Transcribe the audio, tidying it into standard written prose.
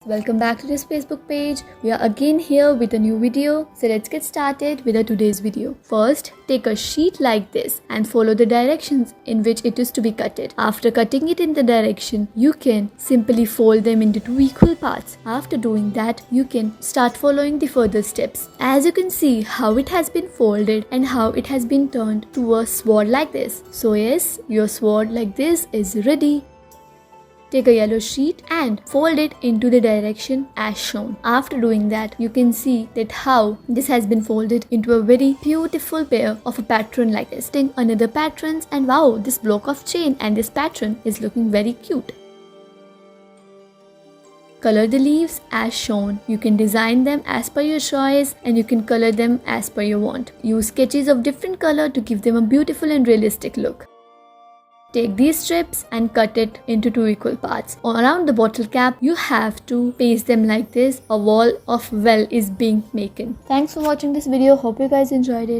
Welcome back to this Facebook page. We are again here with a new video. So let's get started with our today's video. First, take a sheet like this and follow the directions in which it is to be cutted. After cutting it in the direction, you can simply fold them into two equal parts. After doing that, you can start following the further steps. As you can see how it has been folded and how it has been turned to a sword like this. So yes, your sword like this is ready. Take a yellow sheet and fold it into the direction as shown. After doing that, you can see that how this has been folded into a very beautiful pair of a pattern like this. Then another patterns, and wow, this block of chain and this pattern is looking very cute. Color the leaves as shown. You can design them as per your choice and you can color them as per your want. Use sketches of different color to give them a beautiful and realistic look. Take these strips and cut it into two equal parts. Around the bottle cap, you have to paste them like this. A wall of well is being made. Thanks for watching this video. Hope you guys enjoyed it.